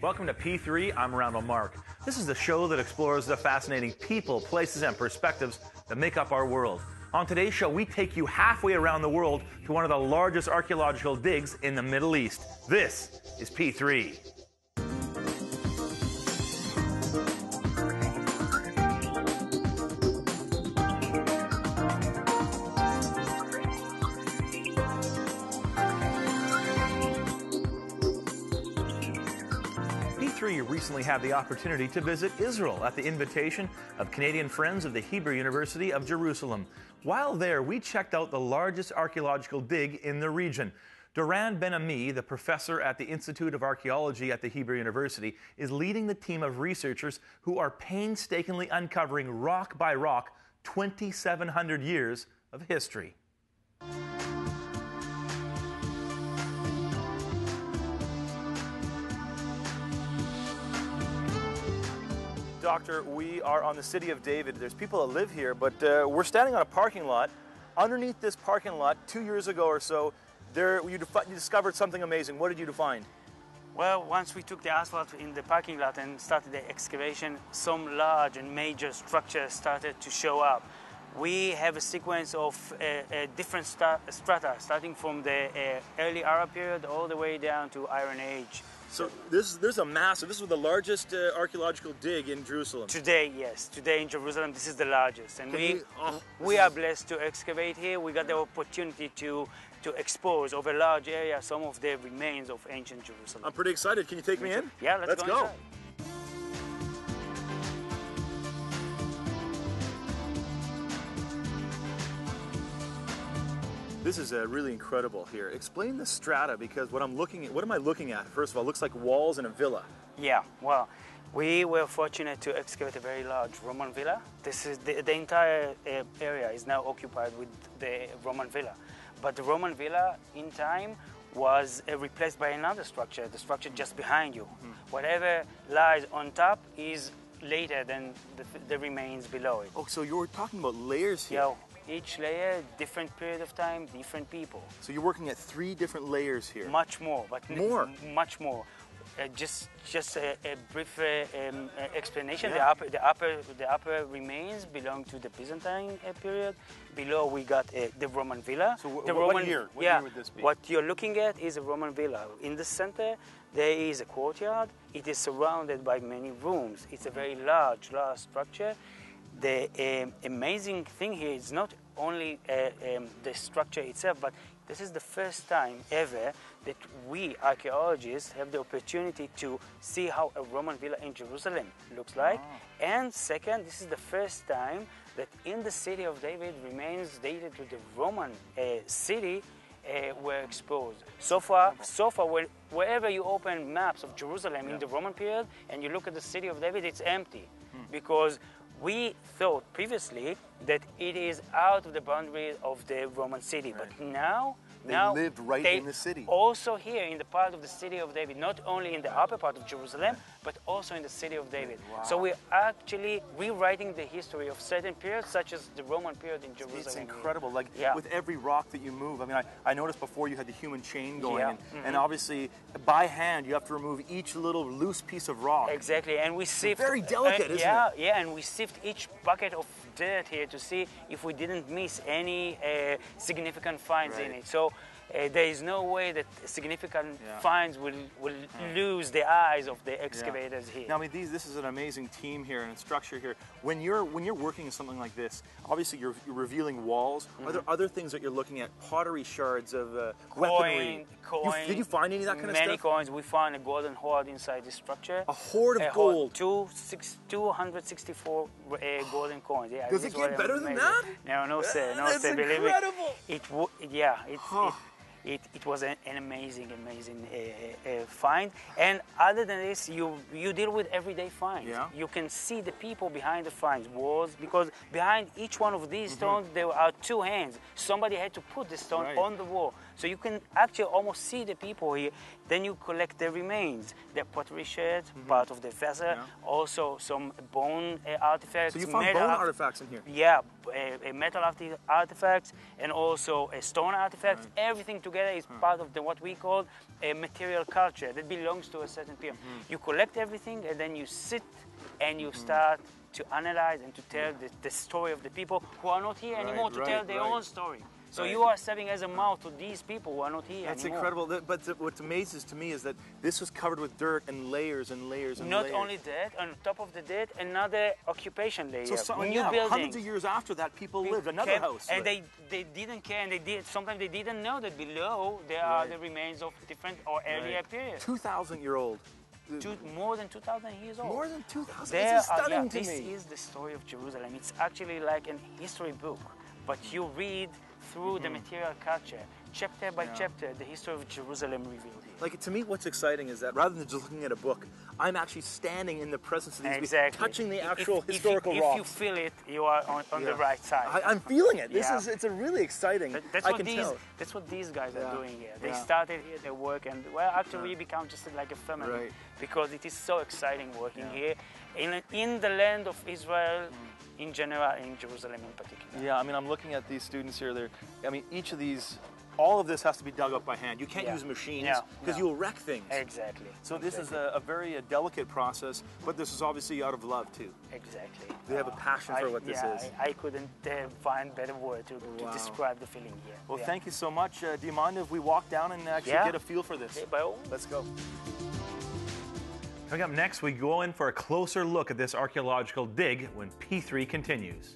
Welcome to P3, I'm Randall Mark. This is the show that explores the fascinating people, places, and perspectives that make up our world. On today's show, we take you halfway around the world to one of the largest archaeological digs in the Middle East. This is P3. P3 recently had the opportunity to visit Israel at the invitation of Canadian Friends of the Hebrew University of Jerusalem. While there, we checked out the largest archaeological dig in the region. Doran Ben-Ami, the professor at the Institute of Archaeology at the Hebrew University, is leading the team of researchers who are painstakingly uncovering rock by rock 2,700 years of history. Doctor, we are on the City of David. There's people that live here, but we're standing on a parking lot. Underneath this parking lot, 2 years ago or so, you discovered something amazing. What did you find? Well, once we took the asphalt in the parking lot and started the excavation, some large and major structures started to show up. We have a sequence of different strata, starting from the early Arab period all the way down to Iron Age. So this is a massive, this is the largest archaeological dig in Jerusalem. Today, yes. Today in Jerusalem, this is the largest. And we are blessed to excavate here. We got the opportunity to expose over a large area some of the remains of ancient Jerusalem. I'm pretty excited. Can you take me in? Yeah, let's go inside. This is really incredible here. Explain the strata, because what am I looking at? First of all, it looks like walls in a villa. Yeah, well, we were fortunate to excavate a very large Roman villa. This is the entire area is now occupied with the Roman villa. But the Roman villa in time was replaced by another structure, the structure just behind you. Mm-hmm. Whatever lies on top is later than the remains below it. Oh, so you're talking about layers here? Yeah. Each layer, different period of time, different people. So you're working at 3 different layers here? Much more, but more? Much more. Just a brief explanation. Yeah. The upper remains belong to the Byzantine period. Below we got the Roman villa. So what year? What year would this be? What you're looking at is a Roman villa. In the center, there is a courtyard. It is surrounded by many rooms. It's a very large structure. The amazing thing here is not only the structure itself, but this is the first time ever that we archaeologists have the opportunity to see how a Roman villa in Jerusalem looks like. Oh. And second, this is the first time that in the city of David, remains dated to the Roman city were exposed. So far, wherever you open maps of Jerusalem in the Roman period and you look at the city of David, it's empty. Because we thought previously that it is out of the boundaries of the Roman city, right. But now they lived right in the city. Also here in the part of the city of David, not only in the upper part of Jerusalem, but also in the city of David. Wow. So we're actually rewriting the history of certain periods, such as the Roman period in Jerusalem. It's incredible. Like with every rock that you move. I mean, I noticed before you had the human chain going, and obviously by hand you have to remove each little loose piece of rock. Exactly, and we sift. Very delicate, isn't it? Yeah, and we sift each bucket of dirt here to see if we didn't miss any significant finds in it. So there is no way that significant finds will lose the eyes of the excavators here. Now, I mean, this is an amazing team here and a structure here. When you're working in something like this, obviously you're revealing walls. Are there other things that you're looking at? Pottery shards of weaponry. Did you find any of that kind of stuff? Many coins. We found a golden hoard inside this structure. A hoard of gold. 264 golden coins. Yeah. Does it get better than that? No, sir. No, That's sir. incredible. It was an amazing find. And other than this, you deal with everyday finds. Yeah. You can see the people behind the finds, walls, because behind each one of these stones there are 2 hands. Somebody had to put the stone on the wall. So you can actually almost see the people here. Then you collect the remains, the pottery shed, part of the vessel, also some bone artifacts. So you found bone artifacts in here? Yeah, metal artifacts and also stone artifacts. Everything together is part of what we call a material culture that belongs to a certain period. You collect everything and then you sit and you start to analyze and to tell the story of the people who are not here anymore, to tell their own story. So you are serving as a mouth to these people who are not here That's anymore. incredible. But what amazes to me is that this was covered with dirt and layers and layers and not layers. Not only that, on top of the dirt, another occupation layer. So new buildings. hundreds of years after that, people lived, another house. And they didn't care, and sometimes they didn't know that below there are the remains of different or earlier periods. 2,000-year-old. More than 2,000 years old. More than 2,000. This is stunning to me. This is the story of Jerusalem. It's actually like a history book, but you read through the material culture, chapter by chapter, the history of Jerusalem revealed here. Like, to me, what's exciting is that rather than just looking at a book, I'm actually standing in the presence of these people, touching the actual historical rocks. If you feel it, you are on the right side. I'm feeling it. It's a really exciting. That's what these guys are doing here. They started here, they work, and actually we become just like a family because it is so exciting working here in the land of Israel. In general, in Jerusalem in particular. Yeah, I mean, I'm looking at these students here. Each of these, all of this has to be dug up by hand. You can't use machines because you'll wreck things. Exactly. So this is a very delicate process, but this is obviously out of love too. Exactly. They have a passion for what this is. I couldn't find better word to describe the feeling here. Well, thank you so much. Do you mind if we walk down and actually get a feel for this? By all means. Let's go. Coming up next, we go in for a closer look at this archaeological dig when P3 continues.